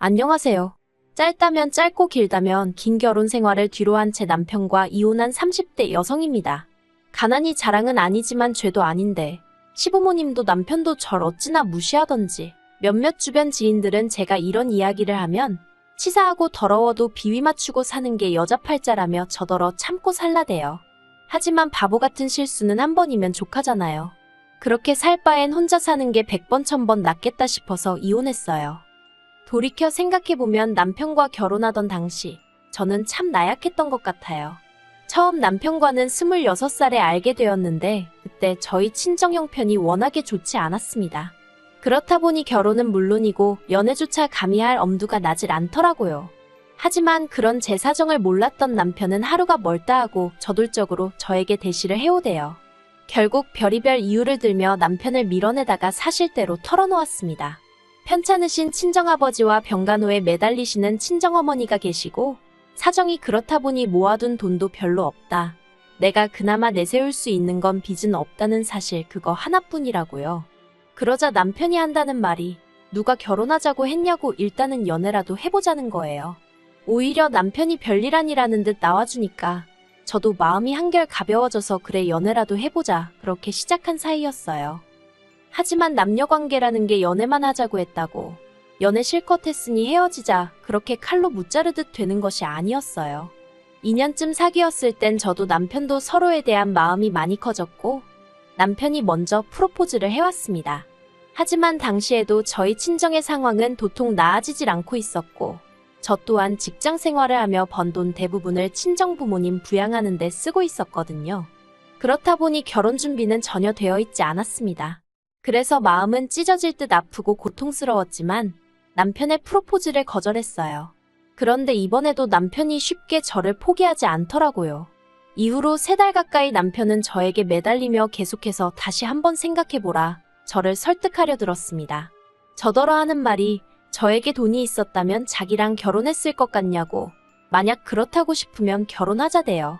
안녕하세요. 짧다면 짧고 길다면 긴 결혼 생활을 뒤로한 제 남편과 이혼한 30대 여성입니다. 가난이 자랑은 아니지만 죄도 아닌데 시부모님도 남편도 절 어찌나 무시하던지 몇몇 주변 지인들은 제가 이런 이야기를 하면 치사하고 더러워도 비위 맞추고 사는 게 여자 팔자라며 저더러 참고 살라대요. 하지만 바보 같은 실수는 한 번이면 족하잖아요. 그렇게 살 바엔 혼자 사는 게 100번 1000번 낫겠다 싶어서 이혼했어요. 돌이켜 생각해보면 남편과 결혼하던 당시 저는 참 나약했던 것 같아요. 처음 남편과는 26살에 알게 되었는데 그때 저희 친정 형편이 워낙에 좋지 않았습니다. 그렇다 보니 결혼은 물론이고 연애조차 감히 할 엄두가 나질 않더라고요. 하지만 그런 제 사정을 몰랐던 남편은 하루가 멀다 하고 저돌적으로 저에게 대시를 해오대요. 결국 별의별 이유를 들며 남편을 밀어내다가 사실대로 털어놓았습니다. 편찮으신 친정아버지와 병간호에 매달리시는 친정어머니가 계시고 사정이 그렇다 보니 모아둔 돈도 별로 없다. 내가 그나마 내세울 수 있는 건 빚은 없다는 사실 그거 하나뿐이라고요. 그러자 남편이 한다는 말이 누가 결혼하자고 했냐고 일단은 연애라도 해보자는 거예요. 오히려 남편이 별일 아니라는 듯 나와주니까 저도 마음이 한결 가벼워져서 그래 연애라도 해보자 그렇게 시작한 사이였어요. 하지만 남녀관계라는 게 연애만 하자고 했다고 연애 실컷 했으니 헤어지자 그렇게 칼로 무자르듯 되는 것이 아니었어요. 2년쯤 사귀었을 땐 저도 남편도 서로에 대한 마음이 많이 커졌고 남편이 먼저 프로포즈를 해왔습니다. 하지만 당시에도 저희 친정의 상황은 도통 나아지질 않고 있었고 저 또한 직장 생활을 하며 번 돈 대부분을 친정 부모님 부양하는 데 쓰고 있었거든요. 그렇다 보니 결혼 준비는 전혀 되어 있지 않았습니다. 그래서 마음은 찢어질 듯 아프고 고통스러웠지만 남편의 프로포즈를 거절했어요. 그런데 이번에도 남편이 쉽게 저를 포기하지 않더라고요. 이후로 3달 가까이 남편은 저에게 매달리며 계속해서 다시 한번 생각해보라 저를 설득하려 들었습니다. 저더러 하는 말이 저에게 돈이 있었다면 자기랑 결혼했을 것 같냐고 만약 그렇다고 싶으면 결혼하자대요.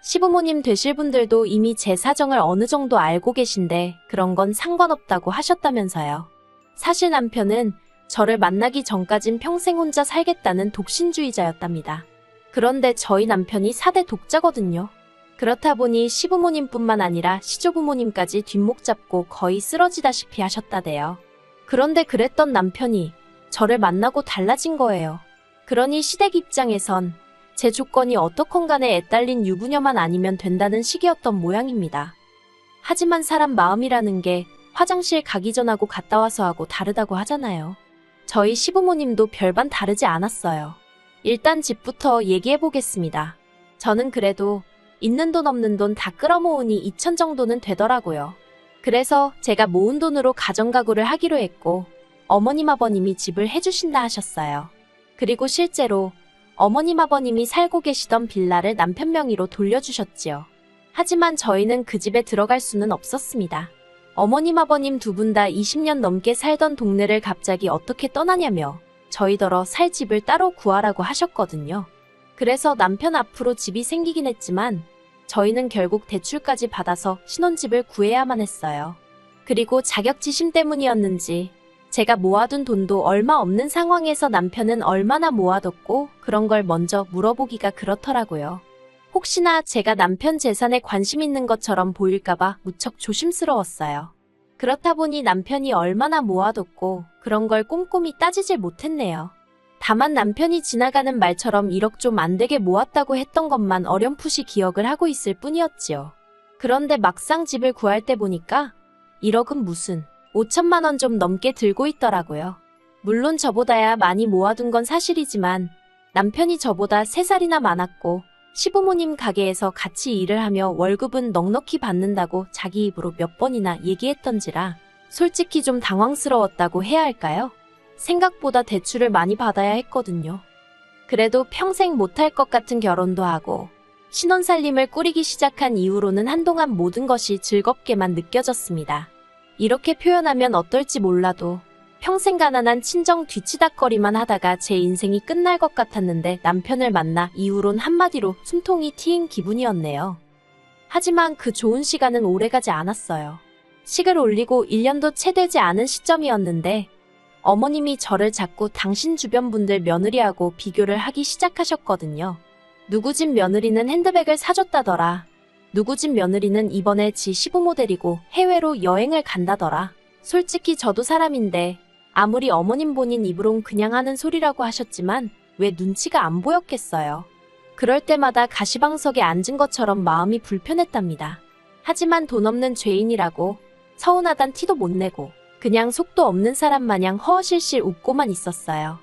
시부모님 되실 분들도 이미 제 사정을 어느 정도 알고 계신데 그런 건 상관없다고 하셨다면서요. 사실 남편은 저를 만나기 전까진 평생 혼자 살겠다는 독신주의자였답니다. 그런데 저희 남편이 4대 독자거든요. 그렇다 보니 시부모님뿐만 아니라 시조부모님까지 뒷목 잡고 거의 쓰러지다시피 하셨다대요. 그런데 그랬던 남편이 저를 만나고 달라진 거예요. 그러니 시댁 입장에선 제 조건이 어떻건 간에 애딸린 유부녀만 아니면 된다는 식이었던 모양입니다. 하지만 사람 마음이라는 게 화장실 가기 전하고 갔다 와서 하고 다르다고 하잖아요. 저희 시부모님도 별반 다르지 않았어요. 일단 집부터 얘기해보겠습니다. 저는 그래도 있는 돈 없는 돈 다 끌어모으니 2천 정도는 되더라고요. 그래서 제가 모은 돈으로 가정가구를 하기로 했고 어머님 아버님이 집을 해주신다 하셨어요. 그리고 실제로 어머님 아버님이 살고 계시던 빌라를 남편 명의로 돌려주셨지요. 하지만 저희는 그 집에 들어갈 수는 없었습니다. 어머님 아버님 두 분 다 20년 넘게 살던 동네를 갑자기 어떻게 떠나냐며 저희더러 살 집을 따로 구하라고 하셨거든요. 그래서 남편 앞으로 집이 생기긴 했지만 저희는 결국 대출까지 받아서 신혼집을 구해야만 했어요. 그리고 자격지심 때문이었는지 제가 모아둔 돈도 얼마 없는 상황에서 남편은 얼마나 모아뒀고 그런 걸 먼저 물어보기가 그렇더라고요. 혹시나 제가 남편 재산에 관심 있는 것처럼 보일까봐 무척 조심스러웠어요. 그렇다 보니 남편이 얼마나 모아뒀고 그런 걸 꼼꼼히 따지질 못했네요. 다만 남편이 지나가는 말처럼 1억 좀 안 되게 모았다고 했던 것만 어렴풋이 기억을 하고 있을 뿐이었지요. 그런데 막상 집을 구할 때 보니까 1억은 무슨 5천만 원 좀 넘게 들고 있더라고요. 물론 저보다야 많이 모아둔 건 사실이지만 남편이 저보다 3살이나 많았고 시부모님 가게에서 같이 일을 하며 월급은 넉넉히 받는다고 자기 입으로 몇 번이나 얘기했던지라 솔직히 좀 당황스러웠다고 해야 할까요? 생각보다 대출을 많이 받아야 했거든요. 그래도 평생 못할 것 같은 결혼도 하고 신혼살림을 꾸리기 시작한 이후로는 한동안 모든 것이 즐겁게만 느껴졌습니다. 이렇게 표현하면 어떨지 몰라도 평생 가난한 친정 뒤치다꺼리만 하다가 제 인생이 끝날 것 같았는데 남편을 만나 이후론 한마디로 숨통이 트인 기분이었네요. 하지만 그 좋은 시간은 오래가지 않았어요. 식을 올리고 1년도 채 되지 않은 시점이었는데 어머님이 저를 자꾸 당신 주변 분들 며느리하고 비교를 하기 시작하셨거든요. 누구 집 며느리는 핸드백을 사줬다더라. 누구 집 며느리는 이번에 지 시부모 데리고 해외로 여행을 간다더라. 솔직히 저도 사람인데 아무리 어머님 본인 입으론 그냥 하는 소리라고 하셨지만 왜 눈치가 안 보였겠어요. 그럴 때마다 가시방석에 앉은 것처럼 마음이 불편했답니다. 하지만 돈 없는 죄인이라고 서운하단 티도 못 내고 그냥 속도 없는 사람 마냥 허허실실 웃고만 있었어요.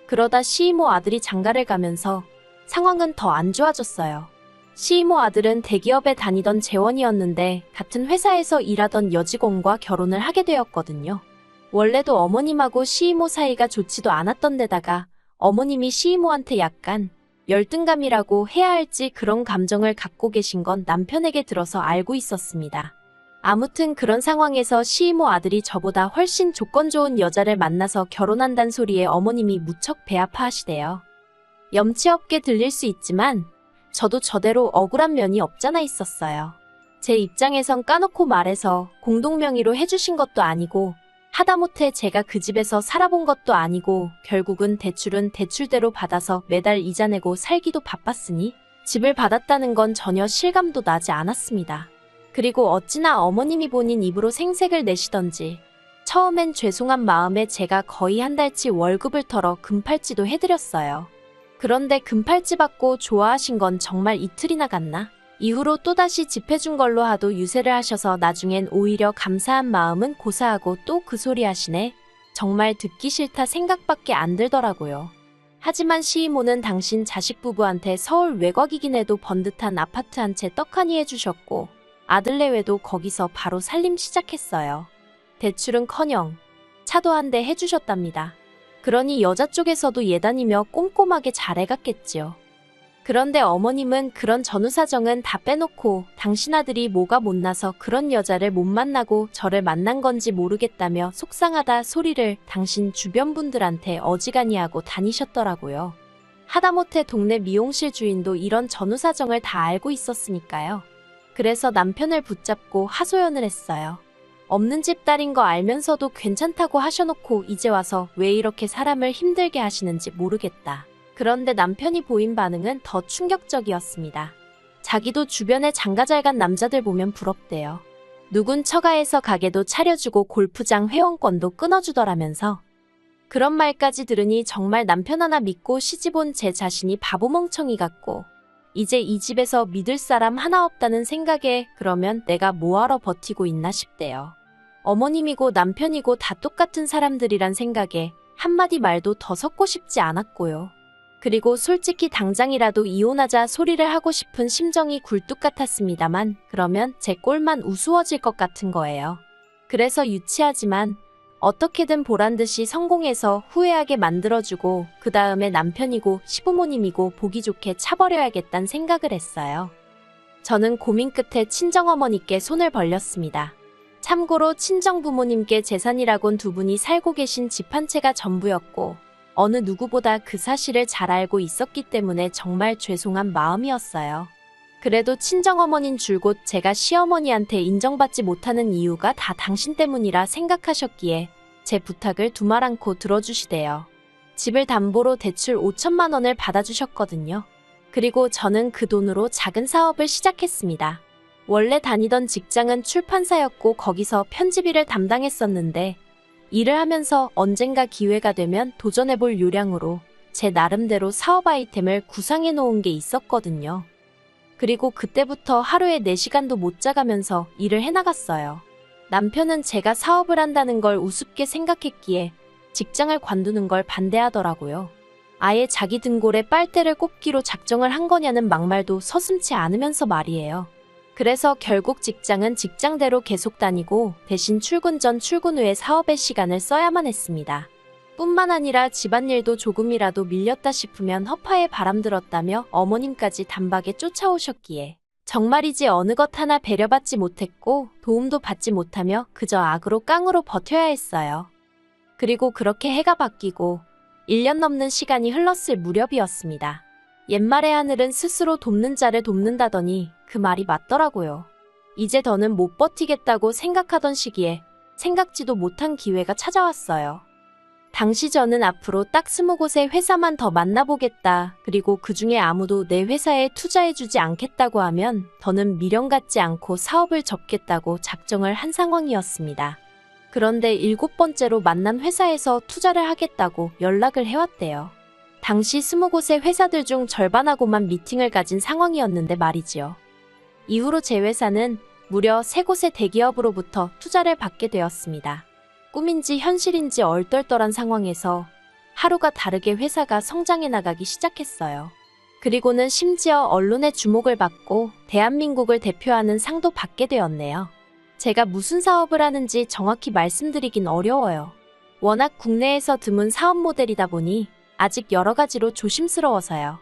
그러다 시이모 아들이 장가를 가면서 상황은 더 안 좋아졌어요. 시이모 아들은 대기업에 다니던 재원이었는데 같은 회사에서 일하던 여직원과 결혼을 하게 되었거든요. 원래도 어머님하고 시이모 사이가 좋지도 않았던 데다가 어머님이 시이모한테 약간 열등감이라고 해야 할지 그런 감정을 갖고 계신 건 남편에게 들어서 알고 있었습니다. 아무튼 그런 상황에서 시이모 아들이 저보다 훨씬 조건 좋은 여자를 만나서 결혼한단 소리에 어머님이 무척 배 아파하시대요. 염치 없게 들릴 수 있지만 저도 저대로 억울한 면이 없잖아 있었어요. 제 입장에선 까놓고 말해서 공동명의로 해주신 것도 아니고 하다못해 제가 그 집에서 살아본 것도 아니고 결국은 대출은 대출대로 받아서 매달 이자 내고 살기도 바빴으니 집을 받았다는 건 전혀 실감도 나지 않았습니다. 그리고 어찌나 어머님이 본인 입으로 생색을 내시던지 처음엔 죄송한 마음에 제가 거의 한 달치 월급을 털어 금팔찌도 해드렸어요. 그런데 금팔찌 받고 좋아하신 건 정말 이틀이나 갔나? 이후로 또다시 집 해준 걸로 하도 유세를 하셔서 나중엔 오히려 감사한 마음은 고사하고 또 그 소리 하시네. 정말 듣기 싫다 생각밖에 안 들더라고요. 하지만 시이모는 당신 자식 부부한테 서울 외곽이긴 해도 번듯한 아파트 한 채 떡하니 해주셨고 아들내외도 거기서 바로 살림 시작했어요. 대출은커녕 차도 한 대 해주셨답니다. 그러니 여자 쪽에서도 예단이며 꼼꼼하게 잘해갔겠지요. 그런데 어머님은 그런 전후사정은 다 빼놓고 당신 아들이 뭐가 못나서 그런 여자를 못 만나고 저를 만난 건지 모르겠다며 속상하다 소리를 당신 주변 분들한테 어지간히 하고 다니셨더라고요. 하다못해 동네 미용실 주인도 이런 전후사정을 다 알고 있었으니까요. 그래서 남편을 붙잡고 하소연을 했어요. 없는 집 딸인 거 알면서도 괜찮다고 하셔놓고 이제 와서 왜 이렇게 사람을 힘들게 하시는지 모르겠다. 그런데 남편이 보인 반응은 더 충격적이었습니다. 자기도 주변에 장가 잘 간 남자들 보면 부럽대요. 누군 처가에서 가게도 차려주고 골프장 회원권도 끊어주더라면서. 그런 말까지 들으니 정말 남편 하나 믿고 시집온 제 자신이 바보멍청이 같고 이제 이 집에서 믿을 사람 하나 없다는 생각에 그러면 내가 뭐하러 버티고 있나 싶대요. 어머님이고 남편이고 다 똑같은 사람들이란 생각에 한마디 말도 더 섞고 싶지 않았고요. 그리고 솔직히 당장이라도 이혼하자 소리를 하고 싶은 심정이 굴뚝 같았습니다만 그러면 제 꼴만 우스워질 것 같은 거예요. 그래서 유치하지만 어떻게든 보란듯이 성공해서 후회하게 만들어주고 그 다음에 남편이고 시부모님이고 보기 좋게 차버려야겠다는 생각을 했어요. 저는 고민 끝에 친정어머니께 손을 벌렸습니다. 참고로 친정부모님께 재산이라곤 두 분이 살고 계신 집 한 채가 전부였고 어느 누구보다 그 사실을 잘 알고 있었기 때문에 정말 죄송한 마음이었어요. 그래도 친정어머닌 줄곧 제가 시어머니한테 인정받지 못하는 이유가 다 당신 때문이라 생각하셨기에 제 부탁을 두말 않고 들어주시대요. 집을 담보로 대출 5천만 원을 받아주셨거든요. 그리고 저는 그 돈으로 작은 사업을 시작했습니다. 원래 다니던 직장은 출판사였고 거기서 편집일을 담당했었는데 일을 하면서 언젠가 기회가 되면 도전해볼 요량으로 제 나름대로 사업 아이템을 구상해 놓은 게 있었거든요. 그리고 그때부터 하루에 4시간도 못 자가면서 일을 해나갔어요. 남편은 제가 사업을 한다는 걸 우습게 생각했기에 직장을 관두는 걸 반대하더라고요. 아예 자기 등골에 빨대를 꼽기로 작정을 한 거냐는 막말도 서슴지 않으면서 말이에요. 그래서 결국 직장은 직장대로 계속 다니고 대신 출근 전 출근 후에 사업에 시간을 써야만 했습니다. 뿐만 아니라 집안일도 조금이라도 밀렸다 싶으면 허파에 바람 들었다며 어머님까지 단박에 쫓아오셨기에 정말이지 어느 것 하나 배려받지 못했고 도움도 받지 못하며 그저 악으로 깡으로 버텨야 했어요. 그리고 그렇게 해가 바뀌고 1년 넘는 시간이 흘렀을 무렵이었습니다. 옛말에 하늘은 스스로 돕는 자를 돕는다더니 그 말이 맞더라고요. 이제 더는 못 버티겠다고 생각하던 시기에 생각지도 못한 기회가 찾아왔어요. 당시 저는 앞으로 딱 20곳의 회사만 더 만나보겠다. 그리고 그 중에 아무도 내 회사에 투자해주지 않겠다고 하면 더는 미련 갖지 않고 사업을 접겠다고 작정을 한 상황이었습니다. 그런데 7번째로 만난 회사에서 투자를 하겠다고 연락을 해왔대요. 당시 20곳의 회사들 중 절반하고만 미팅을 가진 상황이었는데 말이지요. 이후로 제 회사는 무려 3곳의 대기업으로부터 투자를 받게 되었습니다. 꿈인지 현실인지 얼떨떨한 상황에서 하루가 다르게 회사가 성장해 나가기 시작했어요. 그리고는 심지어 언론의 주목을 받고 대한민국을 대표하는 상도 받게 되었네요. 제가 무슨 사업을 하는지 정확히 말씀드리긴 어려워요. 워낙 국내에서 드문 사업 모델이다 보니 아직 여러 가지로 조심스러워서요.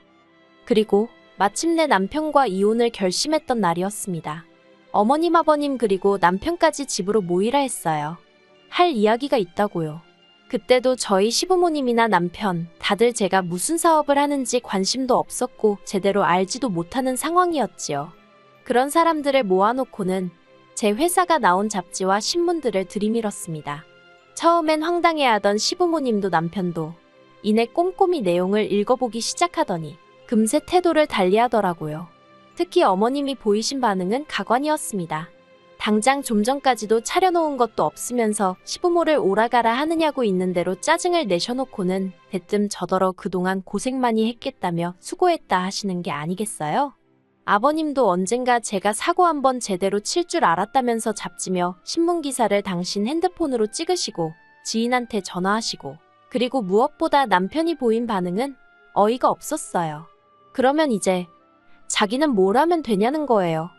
그리고 마침내 남편과 이혼을 결심했던 날이었습니다. 어머님, 아버님 그리고 남편까지 집으로 모이라 했어요. 할 이야기가 있다고요. 그때도 저희 시부모님이나 남편 다들 제가 무슨 사업을 하는지 관심도 없었고 제대로 알지도 못하는 상황이었지요. 그런 사람들을 모아놓고는 제 회사가 나온 잡지와 신문들을 들이밀었습니다. 처음엔 황당해하던 시부모님도 남편도 이내 꼼꼼히 내용을 읽어보기 시작하더니 금세 태도를 달리하더라고요. 특히 어머님이 보이신 반응은 가관이었습니다. 당장 좀 전까지도 차려놓은 것도 없으면서 시부모를 오라가라 하느냐고 있는 대로 짜증을 내셔놓고는 대뜸 저더러 그동안 고생 많이 했겠다며 수고했다 하시는 게 아니겠어요? 아버님도 언젠가 제가 사고 한번 제대로 칠 줄 알았다면서 잡지며 신문기사를 당신 핸드폰으로 찍으시고 지인한테 전화하시고 그리고 무엇보다 남편이 보인 반응은 어이가 없었어요. 그러면 이제 자기는 뭘 하면 되냐는 거예요.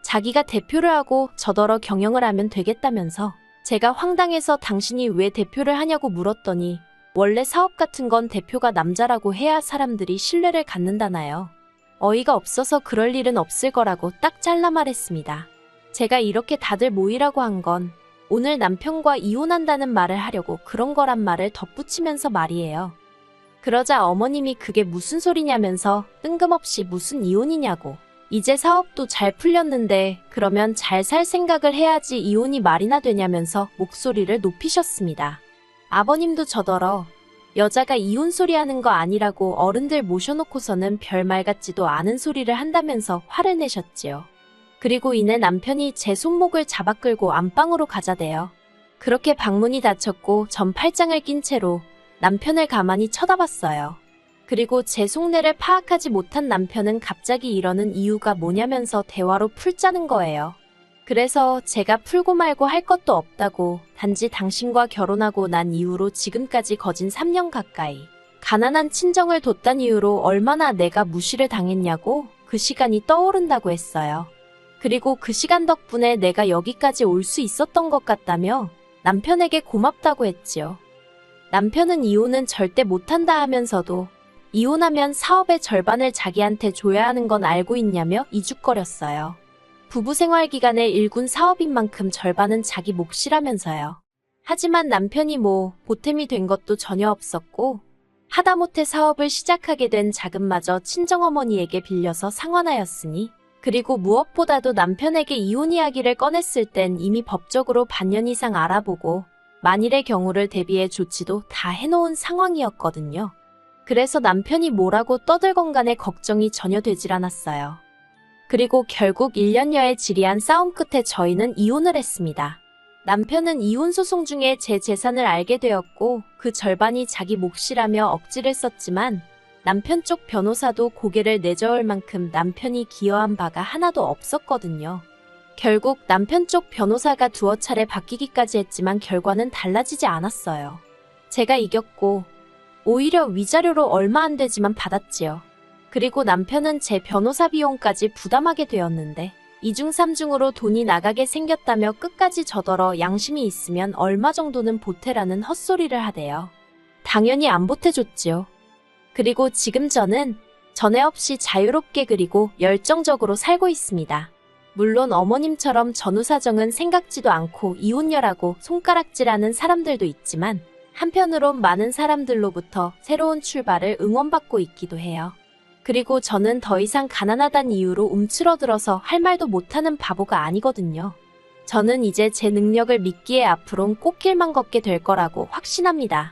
자기가 대표를 하고 저더러 경영을 하면 되겠다면서 제가 황당해서 당신이 왜 대표를 하냐고 물었더니 원래 사업 같은 건 대표가 남자라고 해야 사람들이 신뢰를 갖는다나요. 어이가 없어서 그럴 일은 없을 거라고 딱 잘라 말했습니다. 제가 이렇게 다들 모이라고 한 건 오늘 남편과 이혼한다는 말을 하려고 그런 거란 말을 덧붙이면서 말이에요. 그러자 어머님이 그게 무슨 소리냐면서 뜬금없이 무슨 이혼이냐고. 이제 사업도 잘 풀렸는데 그러면 잘 살 생각을 해야지 이혼이 말이나 되냐면서 목소리를 높이셨습니다. 아버님도 저더러 여자가 이혼 소리 하는 거 아니라고 어른들 모셔놓고서는 별말 같지도 않은 소리를 한다면서 화를 내셨지요. 그리고 이내 남편이 제 손목을 잡아 끌고 안방으로 가자대요. 그렇게 방문이 닫혔고 전 팔짱을 낀 채로 남편을 가만히 쳐다봤어요. 그리고 제 속내를 파악하지 못한 남편은 갑자기 이러는 이유가 뭐냐면서 대화로 풀자는 거예요. 그래서 제가 풀고 말고 할 것도 없다고 단지 당신과 결혼하고 난 이후로 지금까지 거진 3년 가까이 가난한 친정을 뒀단 이유로 얼마나 내가 무시를 당했냐고 그 시간이 떠오른다고 했어요. 그리고 그 시간 덕분에 내가 여기까지 올 수 있었던 것 같다며 남편에게 고맙다고 했지요. 남편은 이혼은 절대 못한다 하면서도 이혼하면 사업의 절반을 자기한테 줘야 하는 건 알고 있냐며 이죽거렸어요. 부부 생활 기간에 일군 사업인 만큼 절반은 자기 몫이라면서요. 하지만 남편이 보탬이 된 것도 전혀 없었고 하다못해 사업을 시작하게 된 자금마저 친정어머니에게 빌려서 상환하였으니 그리고 무엇보다도 남편에게 이혼 이야기를 꺼냈을 땐 이미 법적으로 반년 이상 알아보고 만일의 경우를 대비해 조치도 다 해놓은 상황이었거든요. 그래서 남편이 뭐라고 떠들건 간에 걱정이 전혀 되질 않았어요. 그리고 결국 1년여의 지리한 싸움 끝에 저희는 이혼을 했습니다. 남편은 이혼 소송 중에 제 재산을 알게 되었고 그 절반이 자기 몫이라며 억지를 썼지만 남편 쪽 변호사도 고개를 내저을 만큼 남편이 기여한 바가 하나도 없었거든요. 결국 남편 쪽 변호사가 두어 차례 바뀌기까지 했지만 결과는 달라지지 않았어요. 제가 이겼고 오히려 위자료로 얼마 안 되지만 받았지요. 그리고 남편은 제 변호사 비용까지 부담하게 되었는데 2중 3중으로 돈이 나가게 생겼다며 끝까지 저더러 양심이 있으면 얼마 정도는 보태라는 헛소리를 하대요. 당연히 안 보태줬지요. 그리고 지금 저는 전에 없이 자유롭게 그리고 열정적으로 살고 있습니다. 물론 어머님처럼 전후 사정은 생각지도 않고 이혼녀라고 손가락질하는 사람들도 있지만 한편으론 많은 사람들로부터 새로운 출발을 응원받고 있기도 해요. 그리고 저는 더 이상 가난하단 이유로 움츠러들어서 할 말도 못하는 바보가 아니거든요. 저는 이제 제 능력을 믿기에 앞으론 꽃길만 걷게 될 거라고 확신합니다.